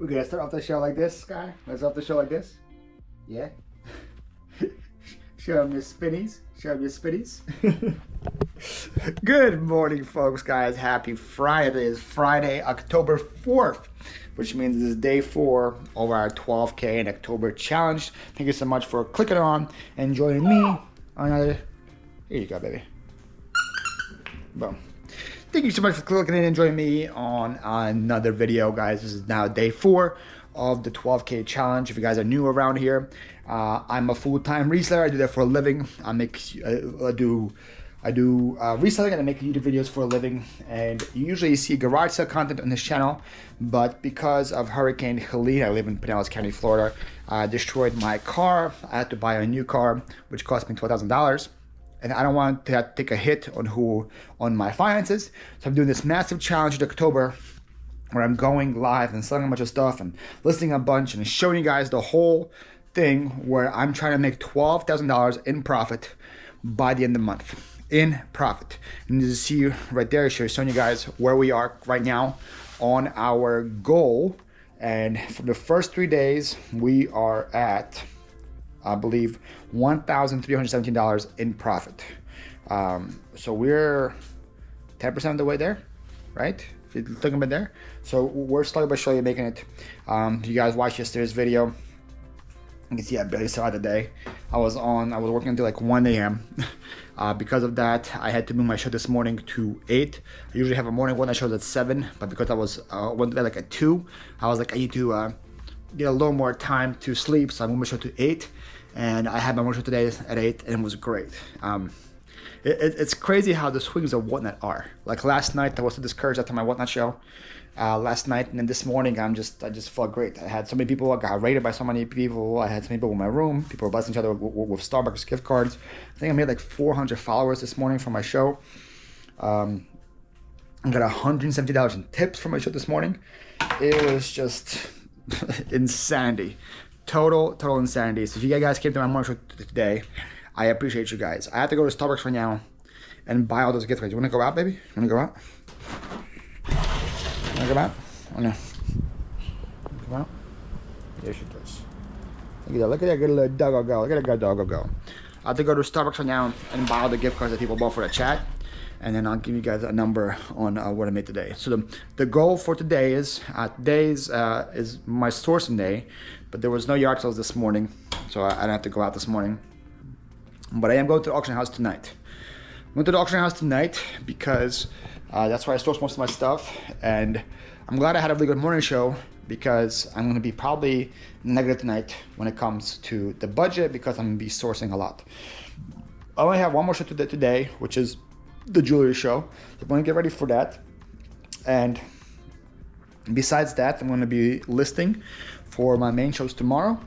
We're gonna start off the show like this, Sky. Let's start off the show like this. Yeah. Show them your spinnies. Show them your spinnies. Good morning, folks, guys. Happy Friday. It's Friday, October 4th, which means this is day 4 of our 12K in October challenge. Thank you so much for clicking on and joining me on another. Here you go, baby. Boom. Thank you so much for clicking in and joining me on another video, guys. This is now day 4 of the 12K challenge. If you guys are new around here, I'm a full-time reseller. I do that for a living. I do reselling and I make YouTube videos for a living. And you usually see garage sale content on this channel, but because of Hurricane Helene, I live in Pinellas County, Florida, destroyed my car. I had to buy a new car, which cost me $12,000. And I don't want to take a hit on my finances. So I'm doing this massive challenge in October where I'm going live and selling a bunch of stuff and listing a bunch and showing you guys the whole thing where I'm trying to make $12,000 in profit by the end of the month. In profit. And you see right there, showing you guys where we are right now on our goal. And for the first 3 days, we are at, I believe, $1,317 in profit. So we're 10% of the way there, right? If you're looking about there. So we're slowly but surely making it. If you guys watched yesterday's video, you can see I barely started the day. I was working until like 1 a.m. Because of that, I had to move my show this morning to 8. I usually have a morning one that shows at 7, but because I went to bed like at 2, I was like, I need to get a little more time to sleep, so I moved my show to 8. And I had my morning show today at 8, and it was great. It's crazy how the swings of Whatnot are. Like last night, I was so discouraged after my Whatnot show. Last night, and then this morning, I just felt great. I had so many people. I got rated by so many people. I had so many people in my room. People were blessing each other with Starbucks gift cards. I think I made like 400 followers this morning for my show. I got $170 in tips for my show this morning. It was just insanity. Total insanity. So if you guys came to my morning show today, I appreciate you guys. I have to go to Starbucks right now and buy all those gift cards. You want to go out, baby? You want to go out? You want to go out? Oh no. Come out? There she does. Look at that good little doggo go. Look at that good doggo go. I have to go to Starbucks right now and buy all the gift cards that people bought for the chat. And then I'll give you guys a number on what I made today. So the goal for today is my sourcing day, but there was no yard sales this morning, so I didn't have to go out this morning. But I am going to the auction house tonight. I'm going to the auction house tonight because that's where I source most of my stuff, and I'm glad I had a really good morning show because I'm going to be probably negative tonight when it comes to the budget because I'm going to be sourcing a lot. I only have one more show today, which is the jewelry show. So I'm going to get ready for that. And besides that, I'm going to be listing for my main shows tomorrow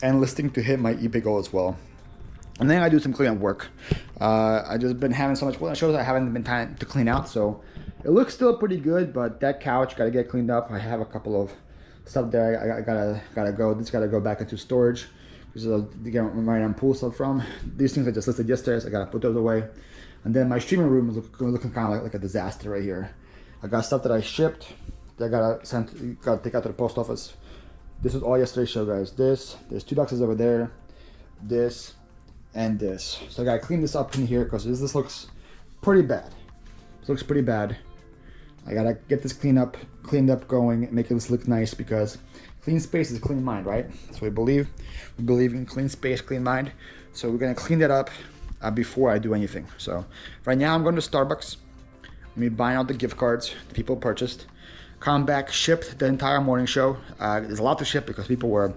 and listing to hit my eBay goal as well. And then I do some cleanup work. I just been having so much shows I haven't been time to clean out, so it looks still pretty good, but that couch got to get cleaned up. I have a couple of stuff there. I gotta go. This got to go back into storage. This is where I'm pull stuff from. These things I just listed yesterday, so I got to put those away. And then my streaming room is looking kind of like a disaster right here. I got stuff that I shipped that I gotta take out to the post office. This was all yesterday's show, guys. There's 2 boxes over there, this, and this. So I gotta clean this up in here because this looks pretty bad. This looks pretty bad. I gotta get this cleaned up going, make this look nice because clean space is clean mind, right? So we believe in clean space, clean mind. So we're gonna clean that up before I do anything. So right now I'm going to Starbucks. I'm buying all the gift cards that people purchased. Come back, shipped the entire morning show. There's a lot to ship because people were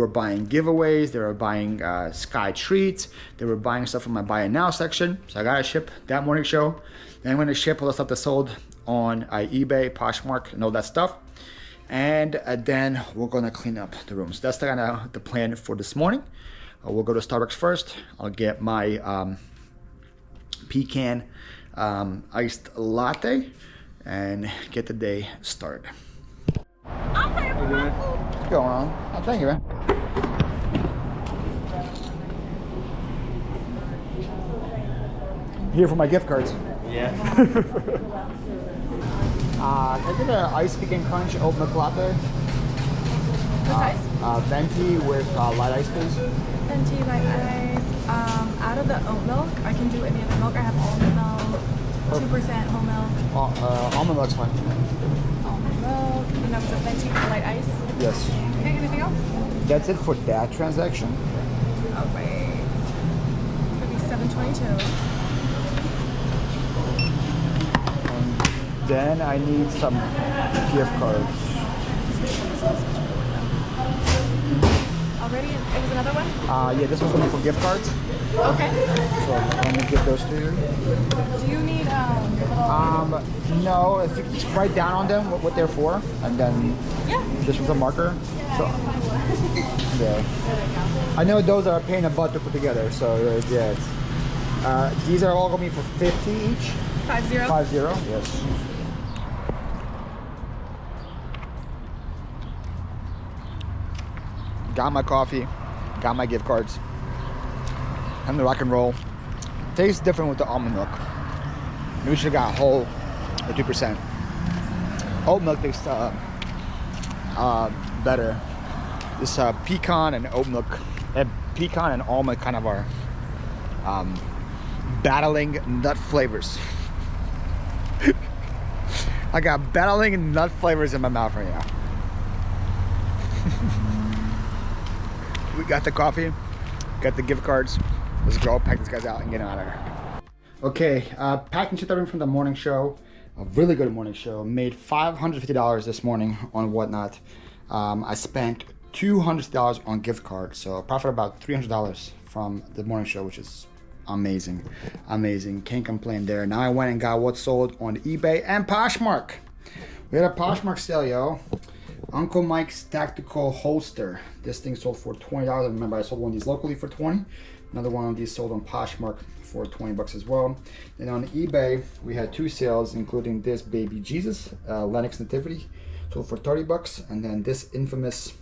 buying giveaways. They were buying Sky treats. They were buying stuff from my buy it now section. So I gotta ship that morning show. Then I'm gonna ship all the stuff that's sold on eBay, Poshmark, and all that stuff. And then we're gonna clean up the rooms. That's kind of the plan for this morning. We'll go to Starbucks first. I'll get my pecan iced latte and get the day started. I'm paying for my food. What's going on? Oh, thank you, man. Here for my gift cards. Yeah. Can I get an ice pecan crunch oat milk latte? size? Venti with light ice, please. Venti light ice. Out of the oat milk, I can do any other milk. I have almond milk, 2% whole milk. Almond milk's fine. Almond milk. And that was a venti with light ice. Yes. Okay, anything else? That's it for that transaction. Oh wait. It's gonna be $7.22. Then I need some gift cards. Already? It was another one? Yeah, this one's only for gift cards. Okay. So let me give those to you. Do you need little... No, if you just write down on them what they're for, and then this was a marker. So yeah, I know those are a pain in the butt to put together. So yeah, these are all gonna be for 50 each. 50? 50, yes. Got my coffee, got my gift cards, and the rock and roll. Tastes different with the almond milk. Maybe we should have got whole or 2%. Oat milk tastes better. This pecan and oat milk, pecan and almond kind of are battling nut flavors. I got battling nut flavors in my mouth right now. We got the coffee, got the gift cards. Let's go pack these guys out and get out of here. Okay, packing shit from the morning show. A really good morning show. Made $550 this morning on Whatnot. I spent $200 on gift cards, so I profit about $300 from the morning show, which is amazing. Amazing, can't complain there. Now I went and got what sold on eBay and Poshmark. We had a Poshmark sale, yo. Uncle Mike's tactical holster. This thing sold for $20. Remember, I sold one of these locally for $20. Another one of these sold on Poshmark for $20 as well. And on eBay, we had two sales, including this baby Jesus, Lennox Nativity, sold for $30. And then this infamous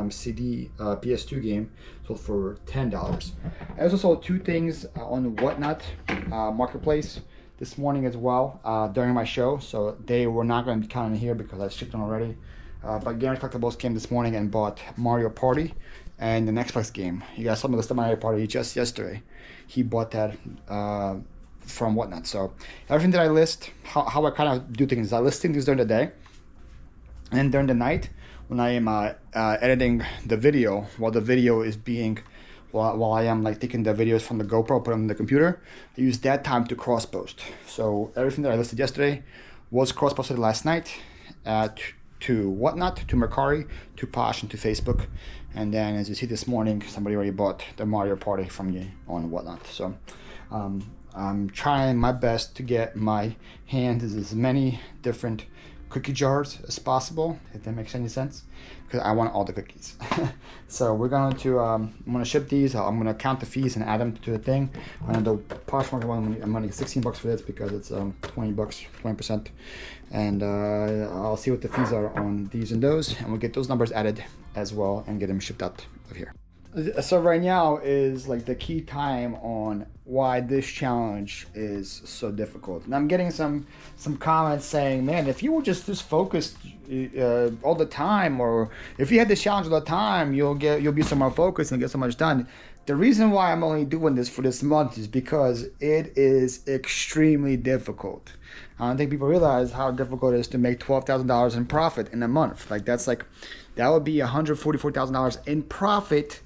CD PS2 game sold for $10. I also sold two things on Whatnot Marketplace this morning as well during my show. So they were not going to be counted here because I shipped them already. But Gamer Collectibles came this morning and bought Mario Party and the Xbox game. You guys saw me list of Mario Party just yesterday. He bought that from Whatnot. So everything that I list, how I kind of do things is I list things during the day, and during the night when I am editing the video, while the video is being, while I am like taking the videos from the GoPro, put them in the computer, I use that time to cross post. So everything that I listed yesterday was cross posted last night to Whatnot, to Mercari, to Posh, and to Facebook. And then as you see this morning, somebody already bought the Mario Party from me on Whatnot. So I'm trying my best to get my hands as many different cookie jars as possible, if that makes any sense, because I want all the cookies. So we're going to I'm going to ship these. I'm going to count the fees and add them to the thing. And the Poshmark one, I'm going to get $16 for this because it's $20, 20%. And I'll see what the fees are on these and those, and we'll get those numbers added as well and get them shipped out of here. So right now is like the key time on why this challenge is so difficult. And I'm getting some comments saying, man, if you were just focused all the time, or if you had this challenge all the time, you'll be so more focused and get so much done. The reason why I'm only doing this for this month is because it is extremely difficult. I don't think people realize how difficult it is to make $12,000 in profit in a month. Like that would be $144,000 in profit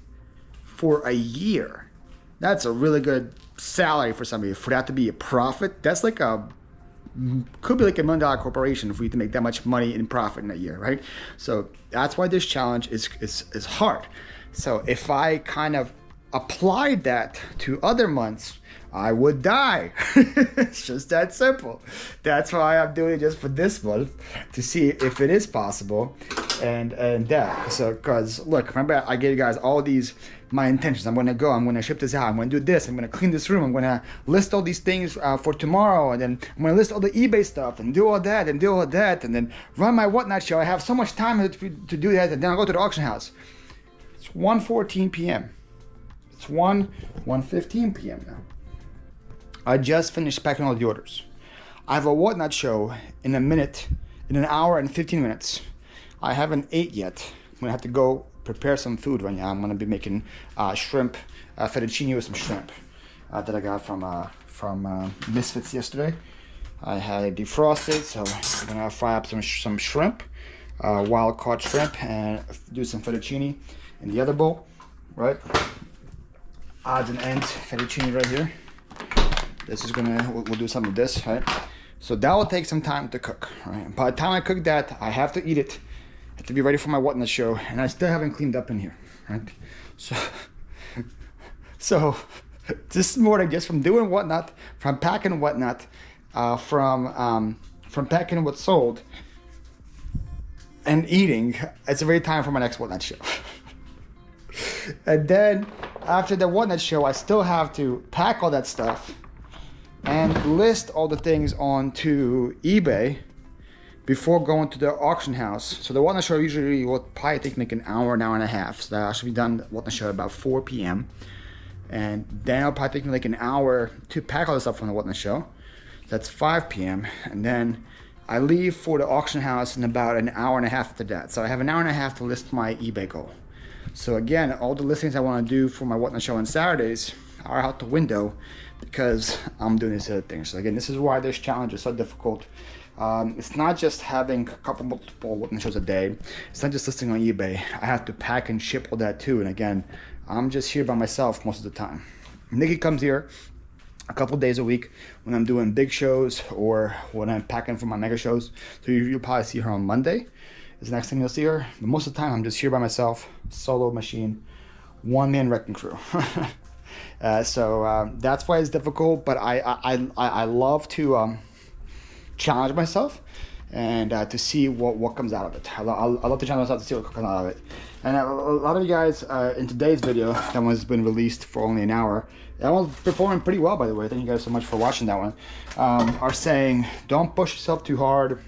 for a year. That's a really good salary for somebody. For that to be a profit, that's like could be like $1 million corporation for you to make that much money in profit in a year, right? So that's why this challenge is hard. So if I kind of applied that to other months, I would die. It's just that simple. That's why I'm doing it just for this month, to see if it is possible, and that. So, because look, remember I gave you guys all these my intentions. I'm gonna go. I'm gonna ship this out. I'm gonna do this. I'm gonna clean this room. I'm gonna list all these things for tomorrow, and then I'm gonna list all the eBay stuff and do all that and do all that, and then run my Whatnot show. I have so much time to do that, and then I'll go to the auction house. It's 1:14 p.m. It's 1:15 p.m. now. I just finished packing all the orders. I have a Whatnot show in an hour and 15 minutes. I haven't ate yet. gonna have to go prepare some food right now. I'm gonna be making shrimp fettuccine with some shrimp that I got from Misfits yesterday. I had it defrosted, so I'm gonna fry up some shrimp, wild caught shrimp, and do some fettuccine in the other bowl, right? Odds and ends fettuccine right here. This is we'll do some of this, right? So that will take some time to cook, right? By the time I cook that, I have to eat it. I have to be ready for my Whatnot show, and I still haven't cleaned up in here, right? So this morning, just from doing Whatnot, from packing Whatnot, from packing what's sold, and eating, it's already time for my next Whatnot show. And then after the Whatnot show, I still have to pack all that stuff and list all the things onto eBay before going to the auction house. So the Whatnot show usually will probably take like an hour and a half. So I should be done Whatnot show about 4 p.m. And then it'll probably take me like an hour to pack all the stuff from the Whatnot show. That's 5 p.m. And then I leave for the auction house in about an hour and a half after that. So I have an hour and a half to list my eBay goal. So again, all the listings I want to do for my Whatnot show on Saturdays are out the window because I'm doing these other things. So again, this is why this challenge is so difficult. It's not just having a couple multiple Whatnot shows a day. It's not just listing on eBay. I have to pack and ship all that too. And again, I'm just here by myself most of the time. Nikki comes here a couple days a week when I'm doing big shows or when I'm packing for my mega shows. So you'll probably see her on Monday. Is the next thing you'll see her. But most of the time I'm just here by myself, solo machine, one-man wrecking crew. So that's why it's difficult, but I love to challenge myself and to see what comes out of it. I love to challenge myself to see what comes out of it. And a lot of you guys in today's video, that one's been released for only an hour. That one's performing pretty well, by the way. Thank you guys so much for watching that one. Are saying, don't push yourself too hard.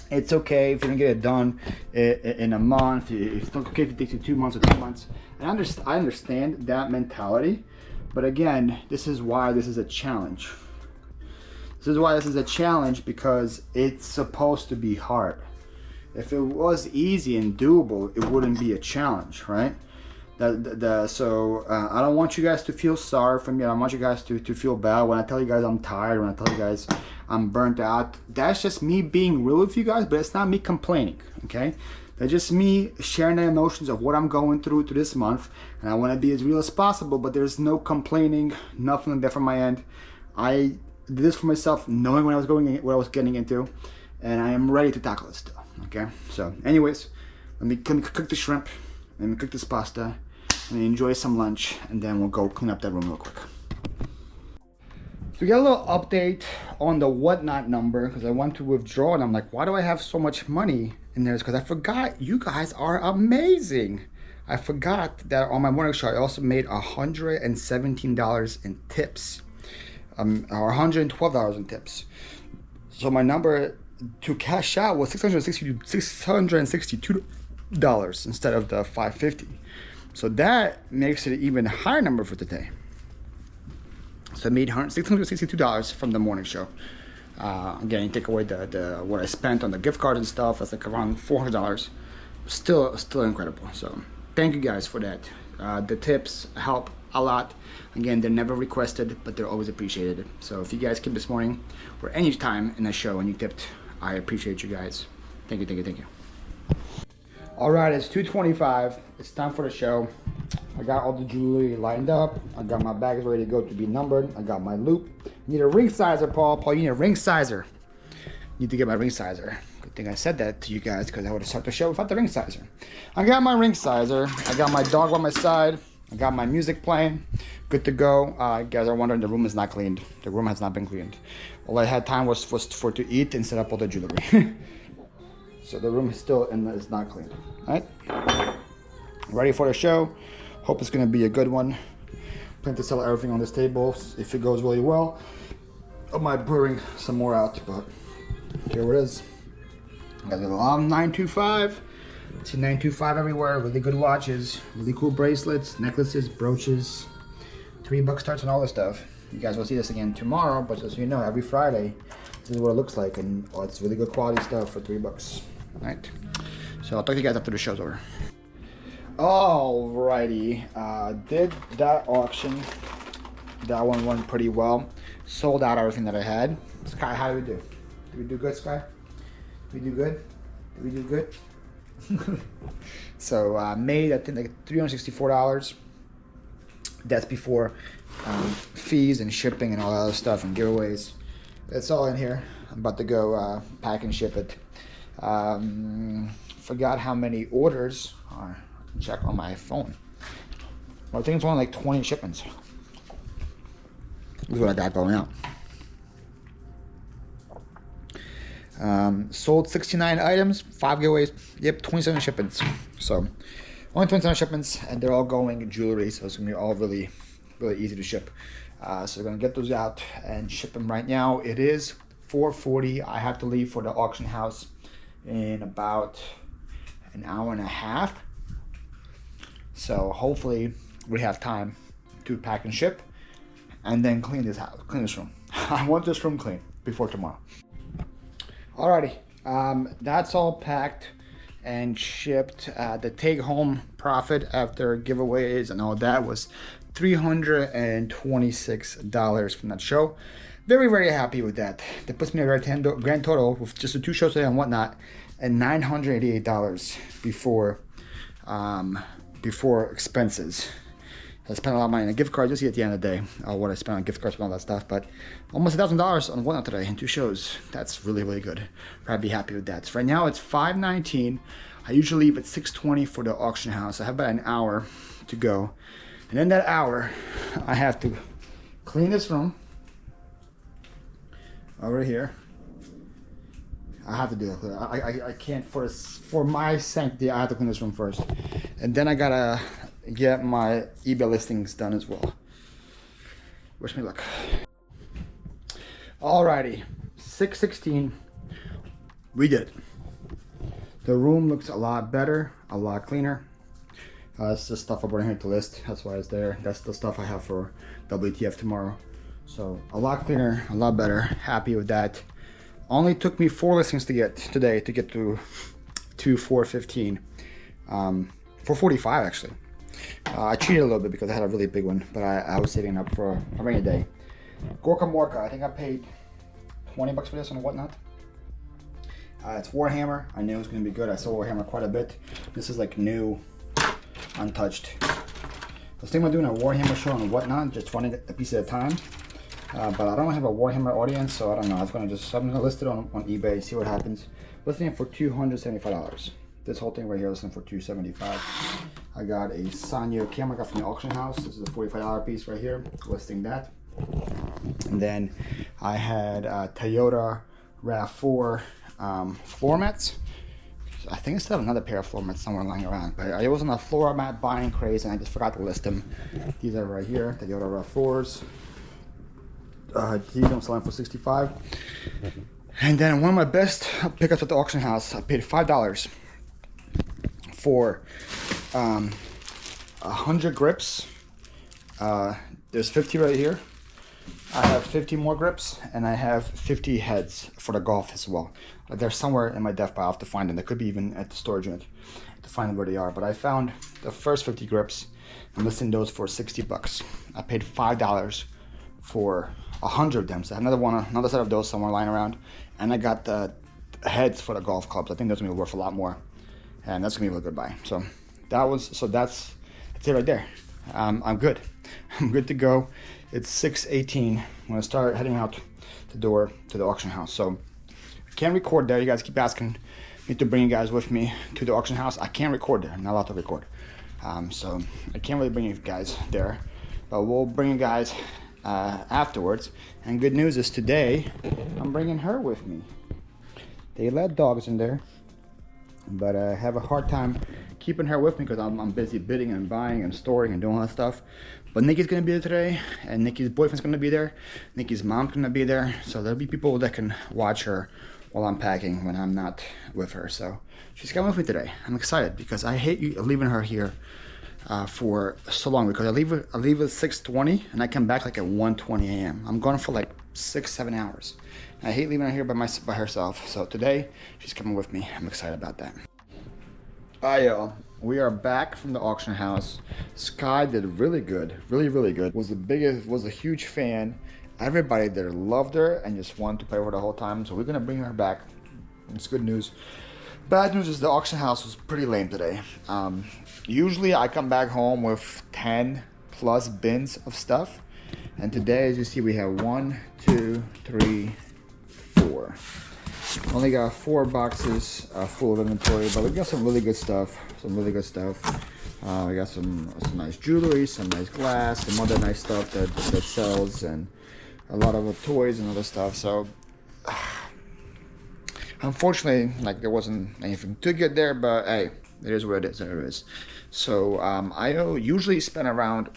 It's okay if you don't get it done in a month. It's okay if it takes you 2 months or 3 months. And I understand that mentality, but again, this is why this is a challenge. This is why this is a challenge, because it's supposed to be hard. If it was easy and doable, it wouldn't be a challenge, right? So I don't want you guys to feel sorry for me. I don't want you guys to feel bad when I tell you guys I'm tired, when I tell you guys I'm burnt out. That's just me being real with you guys, but it's not me complaining, okay? That's just me sharing the emotions of what I'm going through this month, and I want to be as real as possible, but there's no complaining, nothing like that from my end. I did this for myself, knowing what I was getting into, and I am ready to tackle it still, okay? So anyways, let me cook the shrimp, let me cook this pasta, and enjoy some lunch, and then we'll go clean up that room real quick. So we got a little update on the Whatnot number, because I went to withdraw and I'm like, why do I have so much money in there? It's because I forgot you guys are amazing. I forgot that on my morning show I also made $117 in tips, or $112 in tips. So my number to cash out was $662 instead of the $550. So that makes it an even higher number for today. So I made $662 from the morning show. Again, you take away the what I spent on the gift card and stuff, that's like around $400. Still incredible. So thank you guys for that. The tips help a lot. Again, they're never requested, but they're always appreciated. So if you guys came this morning or any time in the show and you tipped, I appreciate you guys. Thank you, thank you, thank you. All right, it's 2:25. It's time for the show. I got all the jewelry lined up. I got my bags ready to go to be numbered. I got my loop. You need a ring sizer, Paul. Paul, you need a ring sizer. Need to get my ring sizer. Good thing I said that to you guys, because I would have started the show without the ring sizer. I got my ring sizer. I got my dog by my side. I got my music playing. Good to go. You guys are wondering, the room is not cleaned. The room has not been cleaned. All I had time was for to eat and set up all the jewelry. So the room is still is not clean. All right, ready for the show. Hope it's gonna be a good one. Plan to sell everything on this table if it goes really well. I might bring some more out, but here it is. Got a little 925. See 925 everywhere. Really good watches, really cool bracelets, necklaces, brooches. $3 starts on all this stuff. You guys will see this again tomorrow, but just so you know, every Friday, this is what it looks like, and it's really good quality stuff for $3. Right. So I'll talk to you guys after the show's over. Alrighty, did that auction. That one went pretty well. Sold out everything that I had. Sky, how did we do? Did we do good, Sky? Did we do good? Did we do good? So made, I think, like $364. That's before fees and shipping and all that other stuff and giveaways. It's all in here. I'm about to go pack and ship it. Forgot how many orders are. Check on my phone. Well, I think it's only like 20 shipments. This is what I got going out. Sold 69 items, 5 giveaways. Yep, 27 shipments. So only 27 shipments, and they're all going jewelry, so it's gonna be all really easy to ship. So we're gonna get those out and ship them right now. It is 4:40. I have to leave for the auction house in about an hour and a half. So hopefully we have time to pack and ship and then clean this house, clean this room. I want this room clean before tomorrow. Alrighty, that's all packed and shipped. The take home profit after giveaways and all that was $326 from that show. Very happy with that. That puts me at a grand total with just the 2 shows today and whatnot and $988 before expenses. I spent a lot of money on gift cards. You'll see at the end of the day what I spent on gift cards and all that stuff, but almost $1,000 on whatnot today in 2 shows. That's really good. I'd be happy with that. So right now it's 5:19. I usually leave at 6:20 for the auction house. I have about an hour to go, and in that hour I have to clean this room over here. I have to do it. I can't, for my sanctity, I have to clean this room first, and then I gotta get my eBay listings done as well. Wish me luck. Alrighty, 6:16. We did. The room looks a lot better, a lot cleaner. It's the stuff I brought in here to list. That's why it's there. That's the stuff I have for WTF tomorrow. So a lot cleaner, a lot better. Happy with that. Only took me 4 listings to get today to get to 415. 445 actually. I cheated a little bit because I had a really big one, but I was saving up for a rainy day. Gorka Morka, I think I paid 20 bucks for this and whatnot. It's Warhammer. I knew it was going to be good. I saw Warhammer quite a bit. This is like new, untouched. I was thinking about doing a Warhammer show and whatnot, just running a piece at a time. But I don't have a Warhammer audience, so I don't know. I'm gonna list it on eBay, see what happens. Listing it for $275. This whole thing right here, listing for $275. I got a Sanyo camera got from the auction house. This is a $45 piece right here, listing that. And then I had Toyota RAV4 floor mats. I think I still have another pair of floor mats somewhere lying around, but I was on a floor mat buying craze and I just forgot to list them. These are right here, Toyota RAV4s. These I'm selling for $65. And then one of my best pickups at the auction house, I paid $5 for 100 grips. There's 50 right here. I have 50 more grips, and I have 50 heads for the golf as well. They're somewhere in my dev pile. I have to find them. They could be even at the storage unit to find where they are. But I found the first 50 grips. I'm listing those for 60 bucks. I paid $5 for 100 of them. So I have another set of those somewhere lying around. And I got the heads for the golf clubs. I think that's gonna be worth a lot more. And that's gonna be a good buy. So that's it right there. I'm good. I'm good to go. It's 6:18. I'm gonna start heading out the door to the auction house. So I can't record there. You guys keep asking me to bring you guys with me to the auction house. I can't record there. I'm not allowed to record. So I can't really bring you guys there. But we'll bring you guys afterwards. And good news is today I'm bringing her with me. They let dogs in there, but I have a hard time keeping her with me because I'm busy bidding and buying and storing and doing all that stuff. But Nikki's gonna be there today, and Nikki's boyfriend's gonna be there. Nikki's mom's gonna be there, so there'll be people that can watch her while I'm packing when I'm not with her. So she's coming with me today. I'm excited because I hate leaving her here for so long, because I leave at 6:20 and I come back like at 1:20 a.m. I'm gone for like 6-7 hours. And I hate leaving her here by herself. So today she's coming with me. I'm excited about that. We are back from the auction house. Sky did really good, really good. Was a huge fan. Everybody there loved her and just wanted to play with her the whole time. So we're gonna bring her back. It's good news. Bad news is the auction house was pretty lame today. Usually I come back home with 10 plus bins of stuff. And today, as you see, we have 1, 2, 3, 4. Only got 4 boxes full of inventory, but we got some really good stuff. We got some nice jewelry, some nice glass, some other nice stuff that sells, and a lot of toys and other stuff. So unfortunately, like, there wasn't anything too good there, but hey, it is what it is. So I usually spend around,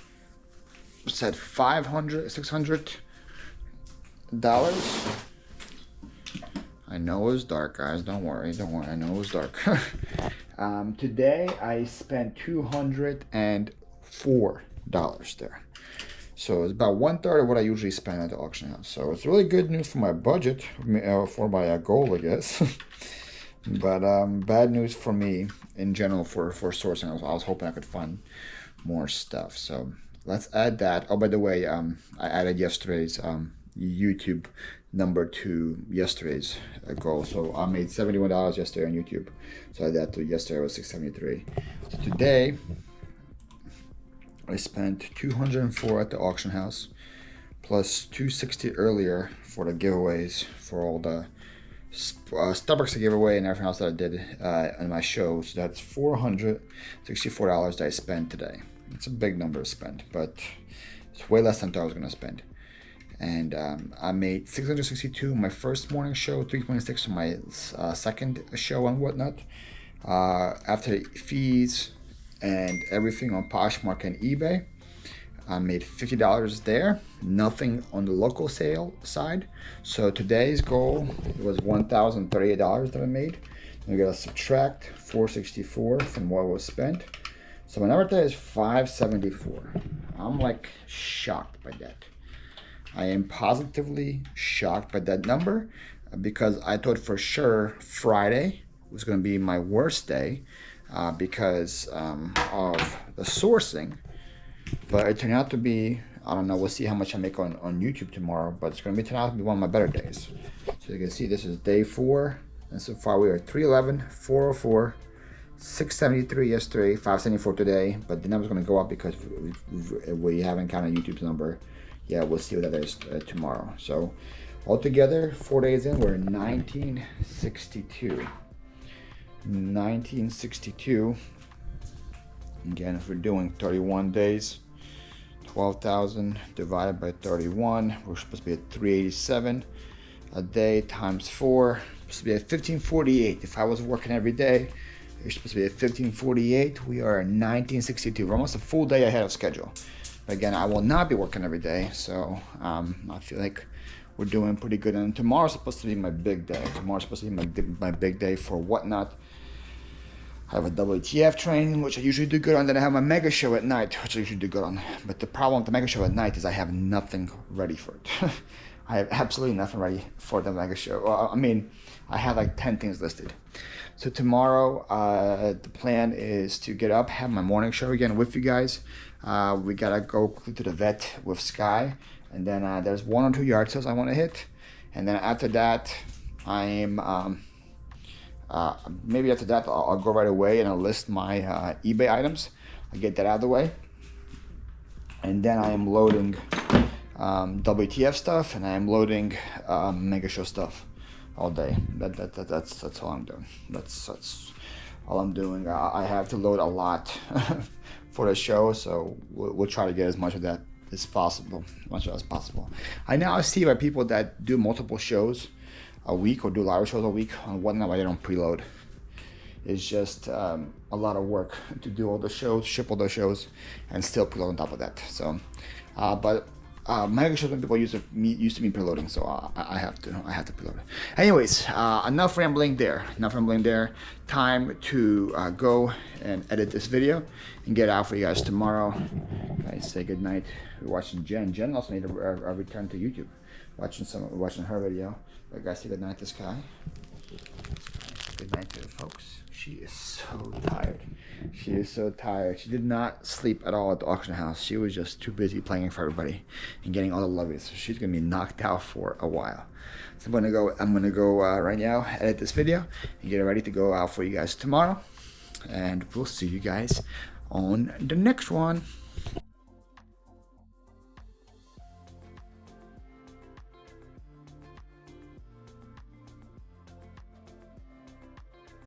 said $500, $600. I know it was dark, guys. Don't worry. I know it was dark. Today I spent $204 there. So it's about 1/3 of what I usually spend at the auction house. So it's really good news for my budget, for my goal, I guess. But bad news for me in general for sourcing. I was hoping I could find more stuff. So let's add that. Oh, by the way, I added yesterday's YouTube number to yesterday's goal. So I made $71 yesterday on YouTube. So I added that to yesterday was $673. So today I spent $204 at the auction house, plus $260 earlier for the giveaways for all the Starbucks I gave away and everything else that I did in my show. So that's $464 that I spent today. It's a big number to spend, but it's way less than I thought I was going to spend. And I made $662 my first morning show, $326 for my second show and whatnot. After fees and everything on Poshmark and eBay, I made $50 there. Nothing on the local sale side. So today's goal was $1,038 that I made. We gotta subtract $464 from what was spent. So my number today is $574. I'm like shocked by that. I am positively shocked by that number because I thought for sure Friday was going to be my worst day because of the sourcing. But it turned out to be, I don't know, we'll see how much I make on YouTube tomorrow, but it's going to turn out to be one of my better days. So you can see this is day 4, and so far we are 311, 404, 673 yesterday, 574 today, but the number's going to go up because we haven't counted YouTube's number. Yeah, we'll see what that is tomorrow. So altogether, 4 days in, we're 1962. 1962. Again, if we're doing 31 days, 12,000 divided by 31, we're supposed to be at 387 a day times 4. Supposed to be at 1548. If I was working every day, you're supposed to be at 1548. We are at 1962. We're almost a full day ahead of schedule. But again, I will not be working every day, so I feel like we're doing pretty good. And tomorrow's supposed to be my big day. Tomorrow's supposed to be my big day for whatnot. I have a WTF training, which I usually do good on. Then I have my mega show at night, which I usually do good on. But the problem with the mega show at night is I have nothing ready for it. I have absolutely nothing ready for the mega show. Well, I mean, I have like 10 things listed. So tomorrow, the plan is to get up, have my morning show again with you guys. We gotta go to the vet with Sky, and then there's 1 or 2 yard sales I want to hit, and then after that, I'm maybe after that I'll go right away and I'll list my eBay items. I'll get that out of the way, and then I am loading WTF stuff, and I am loading Mega Show stuff all day. That's all I'm doing. That's all I'm doing. I have to load a lot for the show, so we'll try to get as much of that as possible, I now see by people that do multiple shows a week or do a lot of shows a week on whatnot, why they don't preload. It's just a lot of work to do all the shows, ship all the shows, and still preload on top of that. So, but mega shows when people used to be preloading, so I have to preload. Anyways, enough rambling there. Time to go and edit this video and get out for you guys tomorrow. Guys, say good night. We're watching Jen. Jen also made a return to YouTube. Watching her video. But guys, say good night to Sky. Good night to the folks. She is so tired. She is so tired. She did not sleep at all at the auction house. She was just too busy playing for everybody and getting all the lovies. So she's gonna be knocked out for a while. So I'm gonna go right now, edit this video and get it ready to go out for you guys tomorrow. And we'll see you guys on the next one.